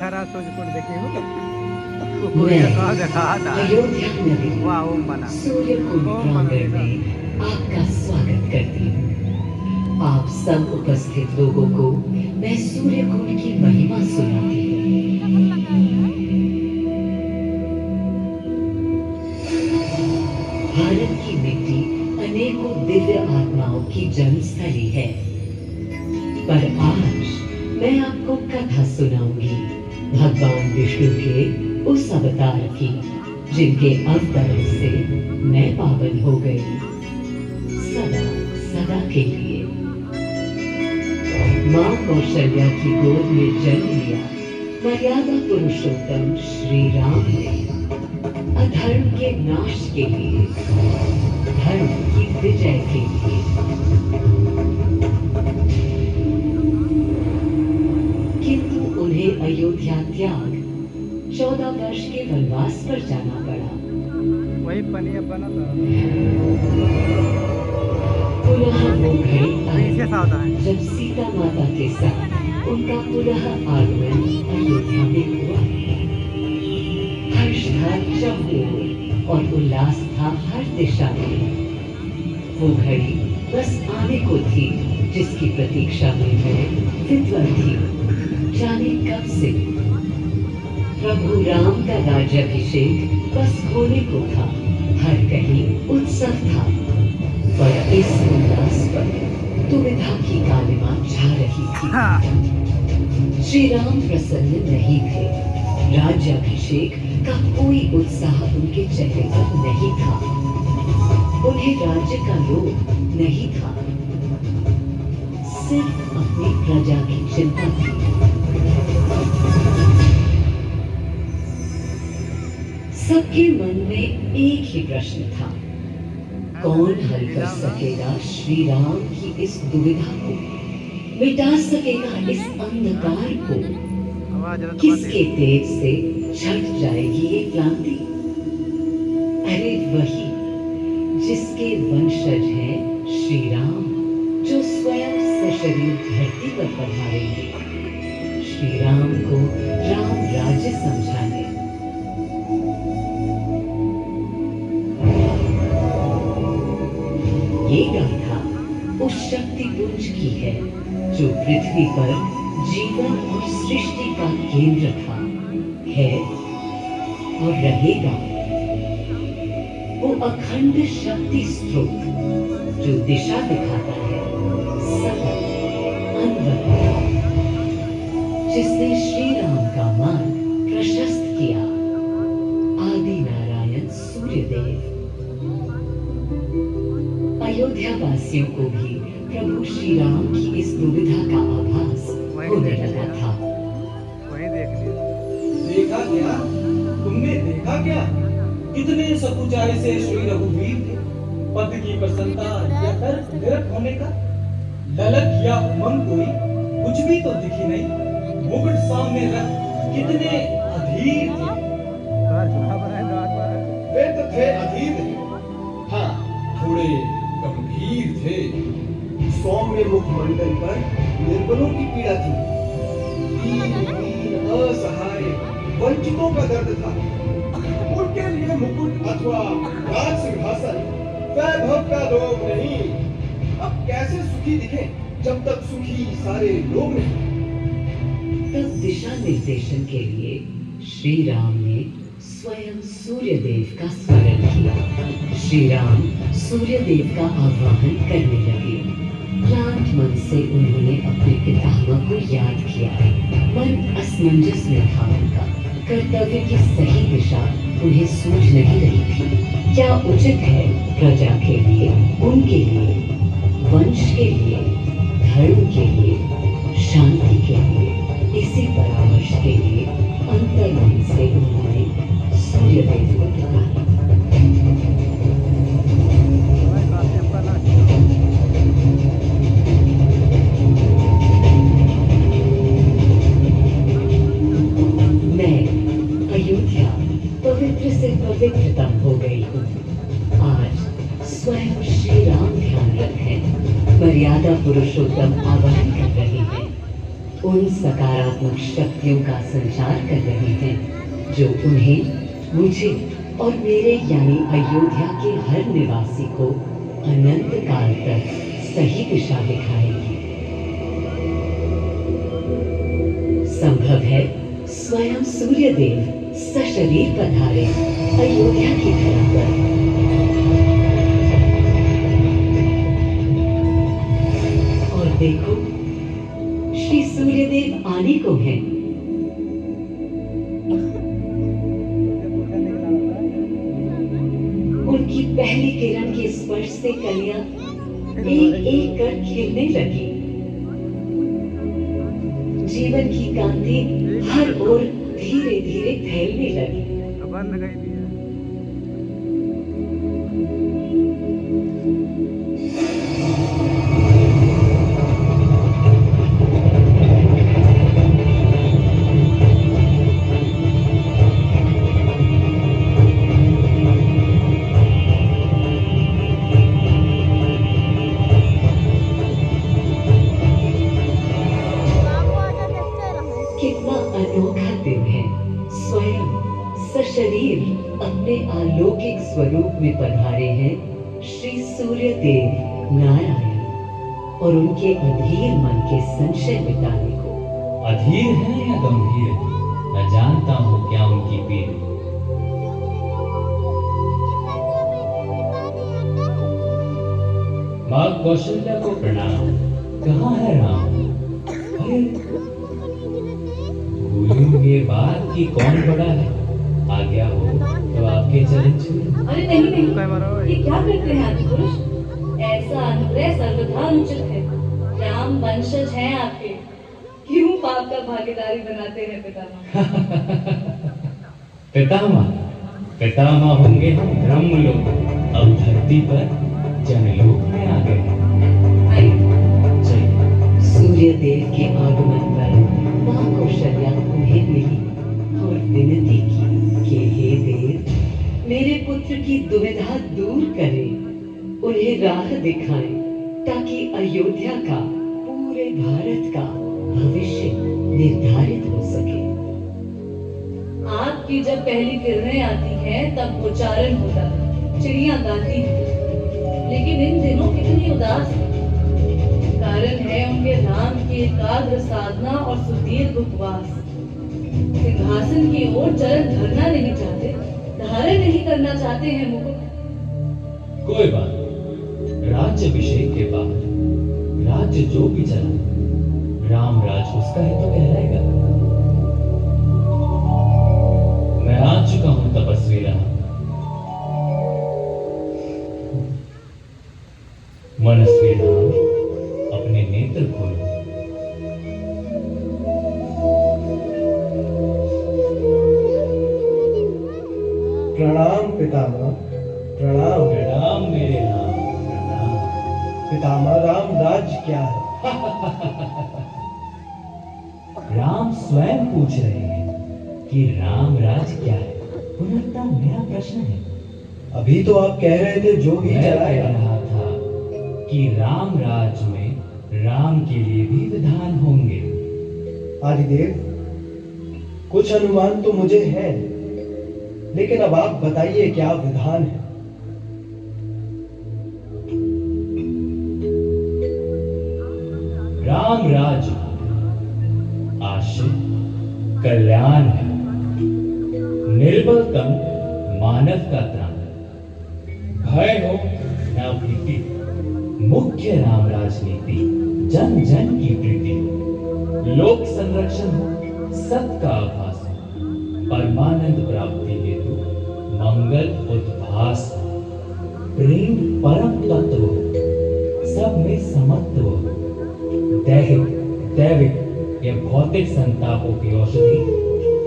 खरा सोजपुर देखे हो कुकुरिया का देखा था अयोध्या नगरी वाह ओम बना सूर्यकुंड ओम बना प्रांगण देखा में आपका स्वागत करती हूँ। आप सब उपस्थित लोगों को मैं सूर्यकुंड की महिमा सुनाती हूँ। भारत की मिट्टी अनेकों दिव्य आत्माओं की जन्मस्थली है, पर आज मैं आपको कथा सुनाऊंगी भगवान विष्णु के उस अवतार की जिनके अवतरण से मैं पावन हो गई सदा सदा के लिए। मां कौशल्या की गोद में जन्म लिया मर्यादा पुरुषोत्तम श्री राम ने अधर्म के नाश के लिए, धर्म की विजय के लिए। किंतु उन्हें अयोध्या त्याग 14 वर्ष के वनवास पर जाना पड़ा। वही पनिया बना था पुनः वो घड़ी आई कैसे सावधान है जब सीता माता के साथ उनका पुनः आगमन अयोध्या में हुआ। हर्ष था चहुओर और उल्लास था हर दिशा में। वो घड़ी बस आने को थी जिसकी प्रतीक्षा में मैं विद्वान थी, जाने कब से। प्रभु राम का राज्याभिषेक बस होने को था, हर कहीं उत्सव था, पर इस उल्लास पर दुविधा की कालिमा छा रही थी। श्री राम प्रसन्न नहीं थे, राज्याभिषेक का कोई उत्साह उनके चेहरे पर नहीं था, उन्हें राज्य का लोभ नहीं था, सिर्फ अपनी प्रजा की चिंता थी। सबके मन में एक ही प्रश्न था, कौन हल कर सकेगा श्री राम की इस दुविधा को, मिटा सकेगा इस अंधकार को, किसके तेज से छट जाएगी ये क्रांति। अरे वही जिसके वंशज हैं श्री राम, जो स्वयं सशरीर धरती पर पधारेंगे श्री राम को राम राज्य समझाने। ये गाथा उस शक्ति पुंज की है जो पृथ्वी पर जीवन और सृष्टि का केंद्र था, है और रहेगा। वो अखंड शक्ति स्रोत जो दिशा दिखाता है सतत अनवरत, जिसने श्री राम का मार्ग प्रशस्त किया, आदि नारायण सूर्यदेव। अयोध्या वासियों को भी प्रभु श्री राम की इस दुविधा का आभास होने लगा था। वही देख लिया देखा क्या? तुमने देखा क्या? कितने सकुचारे से श्री रघुवीर थे। पद की प्रसन्नता या डर विरक्त होने का ललक या उमंग कोई कुछ भी तो दिखी नहीं। मुकुट सामने रख कितने अधीर थे। वे तो थे अधीर, हाँ थोड़े गंभीर थे। सौम्य मुखमंडल पर निर्बलों की पीड़ा थी, दीन असहाय वंचितों का दर्द था। उनके लिए मुकुट अथवा राज सिंहासन वैभव का लोभ नहीं। अब कैसे सुखी दिखे जब तक सुखी सारे लोग नहीं। तब दिशा निर्देशन के लिए श्री राम ने स्वयं सूर्यदेव का स्मरण किया। श्री राम सूर्यदेव का आह्वान करने लगे। क्लांत मन से उन्होंने अपने पितामह को याद किया। मन असमंजस में था उनका, कर्तव्य की सही दिशा उन्हें सूझ नहीं रही थी। क्या उचित है प्रजा के लिए, उनके लिए, वंश के लिए, धर्म के लिए, शांति के लिए, इसी परामर्श के लिए अंतर्मन से उन्होंने सूर्यदेव को पुकारा। मैं अयोध्या पवित्र से पवित्रतम हो गई हूँ। आज स्वयं श्री राम ध्यान रखें, मर्यादा पुरुषोत्तम आवाहन कर रहे हैं। उन सकारात्मक शक्तियों का संचार कर रहे हैं जो उन्हें, मुझे और मेरे यानी अयोध्या के हर निवासी को अनंत काल तक सही दिशा दिखाएगी। संभव है स्वयं सूर्यदेव सशरीर पधारे अयोध्या की धरा पर। और देखो, श्री सूर्यदेव आने को हैं। उनकी पहली किरण के स्पर्श से कलियां एक एक कर खिलने लगी। जीवन की कांति हर ओर धीरे धीरे फैलने लगी। बंद कर दिया। कितना अनोखा दिन है। स्वयं सशरीर अपने अलौकिक स्वरूप में पधारे हैं श्री सूर्यदेव नारायण और उनके अधीर मन के संशय मिटाने को। अधीर है या गंभीर है, मैं जानता हूँ क्या उनकी पीड़। माँ कौशल्या को प्रणाम। कहाँ है राम? अरे भूलेंगे बात कि कौन बड़ा है। आ गया हो तो आपके चरण छूए। अरे नहीं नहीं, ये क्या करते हैं आदि पुरुष? ऐसा अनुग्रह सर्वथा अनुचित है। राम वंशज हैं आपके, क्यों पाप का भागीदारी बनाते हैं पितामह? पितामह पितामह होंगे हम ब्रह्मलोक, अब धरती पर जनलोक में आ गए। सूर्यदेव के आगमन पर माँ कौशल्या उन्हें मिली और विनती की कि हे देव, मेरे पुत्र की दुविधा दूर करें, उन्हें राह दिखाएं ताकि अयोध्या का, पूरे भारत का भविष्य निर्धारित हो सके। आपकी जब पहली किरणें आती हैं तब उच्चारण होता है, चिड़ियां गाती हैं, लेकिन इन दिनों कितनी उदास है। कारण है उनके राम की एकाग्र साधना और सुदीर्घ उपवास। सिंहासन की ओर चरण धरना नहीं चाहते, धारण नहीं करना चाहते हैं मुकुट। कोई बात नहीं, राज्य अभिषेक के बाद राज्य जो भी चला, राम राज उसका ही तो कहलाएगा। मैं आ चुका हूं तपस्वी राम। मनस्वी राम, अपने नेत्र खोलो। प्रणाम पितामह, प्रणाम। प्रणाम मेरे राम, प्रणाम। पितामह, राम राज्य क्या है? राम स्वयं पूछ रहे हैं कि राम राज क्या है। पुनः मेरा प्रश्न है। अभी तो आप कह रहे थे जो भी मैं कह चलाएगा। रहा था कि राम राज में राम के लिए भी विधान होंगे। आदिदेव, कुछ अनुमान तो मुझे है, लेकिन अब आप बताइए क्या विधान है? राम राज आश्रय कल्याण है, निर्बलतम मानव का त्राण। भय हो न भीति, मुख्य राम राजनीति जन जन की प्रीति हो। लोक संरक्षण हो, सत का आभास हो, परमानंद प्राप्ति हेतु मंगल उद्भास हो। प्रेम परम तत्व हो, सब में समत्व हो। दैहिक दैविक या भौतिक संतापों की औषधि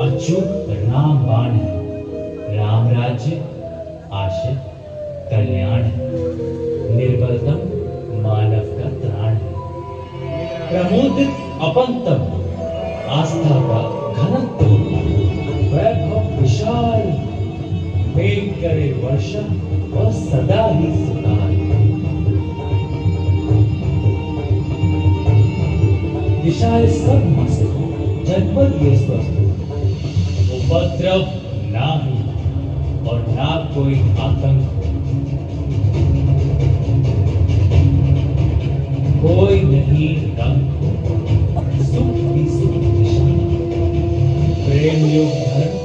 अचूक राम बाण है। राम राज्य आशय कल्याण है, निर्बलतम मानव का त्राण है। प्रमोदित अपंतम आस्था का घनत्व, वैभव विशाल, मेघ करे वर्षा और सदा ही सुकाल। दिशाएं सब जनपद ये स्वस्थ हो, उपद्रव ना हो और ना कोई आतंक हो, कोई नहीं रंग हो, सुख भी सुख निशान, प्रेम योग धर्म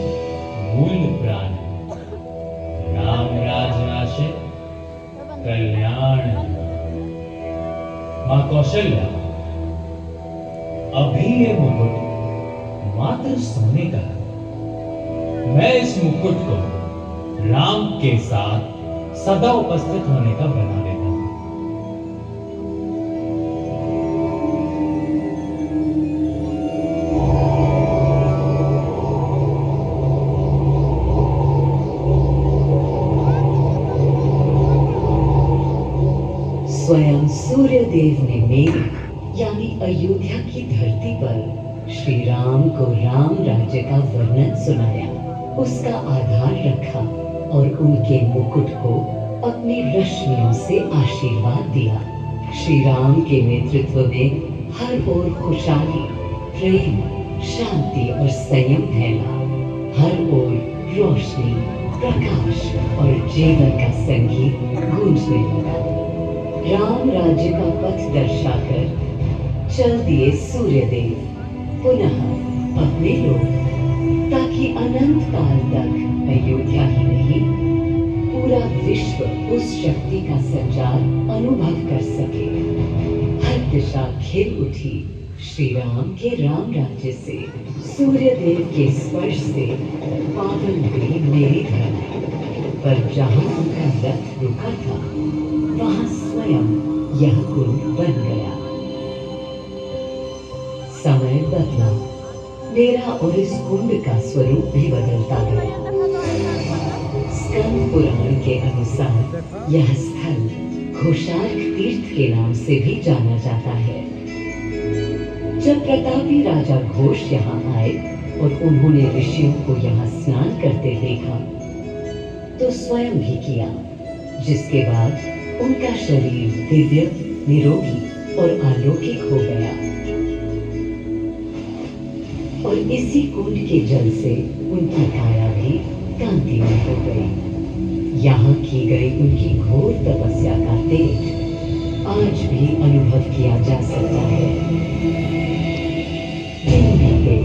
मूल प्राण, राम राज नाशे कल्याण। मां कौशल्या, अभी ये मुकुट मात्र सोने का है। मैं इस मुकुट को राम के साथ सदा उपस्थित होने का बना देता हूं। स्वयं सूर्यदेव ने मेरी यानी अयोध्या की धरती पर श्री राम को राम राज्य का वर्णन सुनाया, उसका आधार रखा और उनके मुकुट को अपनी रश्मियों से आशीर्वाद दिया। श्री राम के नेतृत्व में हर ओर खुशहाली, प्रेम, शांति और संयम फैला। हर ओर रोशनी, प्रकाश और जीवन का संगीत गूंजने लगा। राम राज्य का पथ दर्शाकर चल दिए सूर्यदेव पुनः अपने लोग, ताकि अनंत काल तक अयोध्या ही नहीं पूरा विश्व उस शक्ति का संचार अनुभव कर सके। हर दिशा खिल उठी श्री राम के राम राज्य से। सूर्यदेव के स्पर्श से पावन हुई मेरी धरती, पर जहां उनका रथ रुका था वहां स्वयं यह कुंड बन गया। समय बदला, मेरा और इस कुंड का स्वरूप भी बदलता गया। स्कंद पुराण के अनुसार यह स्थल घोषार्क तीर्थ के नाम से भी जाना जाता है। जब प्रतापी राजा घोष यहाँ आए और उन्होंने ऋषियों को यहाँ स्नान करते देखा तो स्वयं भी किया, जिसके बाद उनका शरीर दिव्य, निरोगी और अलौकिक हो गया। और इसी कुंड के जल से उनकी काया भी कांतिमय हो गई। यहाँ की गई उनकी घोर तपस्या का तेज आज भी अनुभव किया जा सकता है। दिन बीते,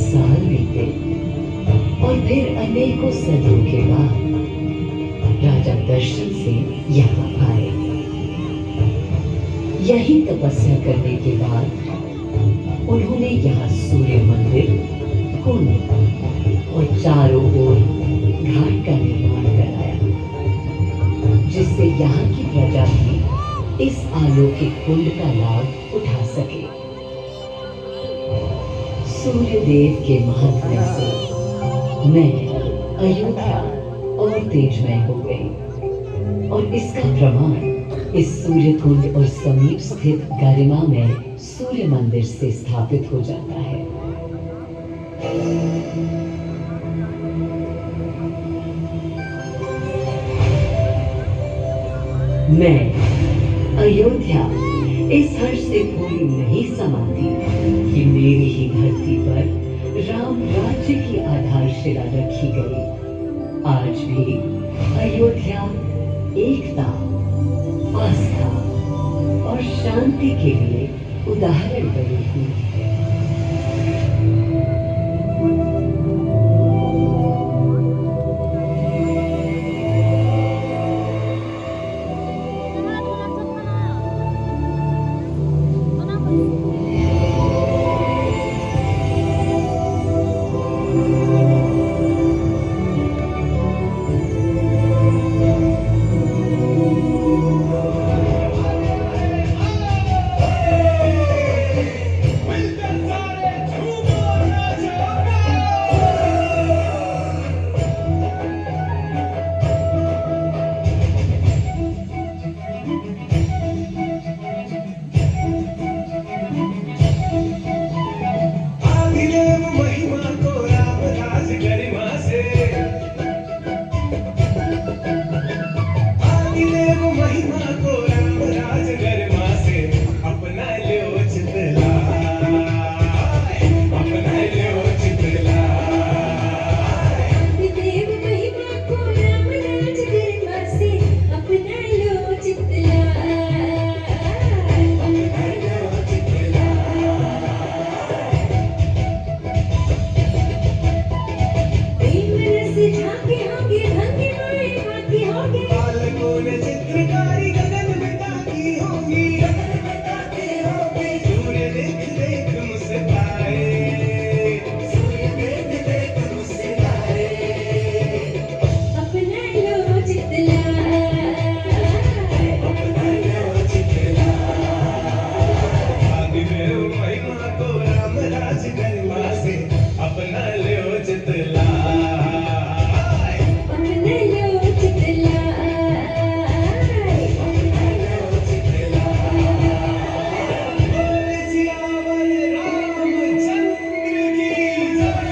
साल बीते और फिर अनेकों सदियों के बाद राजा दर्शन से यहाँ आए। यही तपस्या करने के बाद उन्होंने यहाँ सूर्य मंदिर, कुंड और चारों ओर घाट का निर्माण कराया, जिससे यहाँ की प्रजा भी इस अलौकिक कुंड का लाभ उठा सके। सूर्यदेव के महत्व से मैं अयोध्या और तेजमय हो गई, और इसका प्रमाण इस सूर्य कुंड और समीप स्थित गरिमा में सूर्य मंदिर से स्थापित हो जाता है। मैं अयोध्या इस हर्ष से पूरी नहीं समाती कि मेरी ही धरती पर राम राज्य की आधारशिला रखी गई। आज भी अयोध्या एकता, आस्था और शांति के लिए उदाहरण बनी हुई है।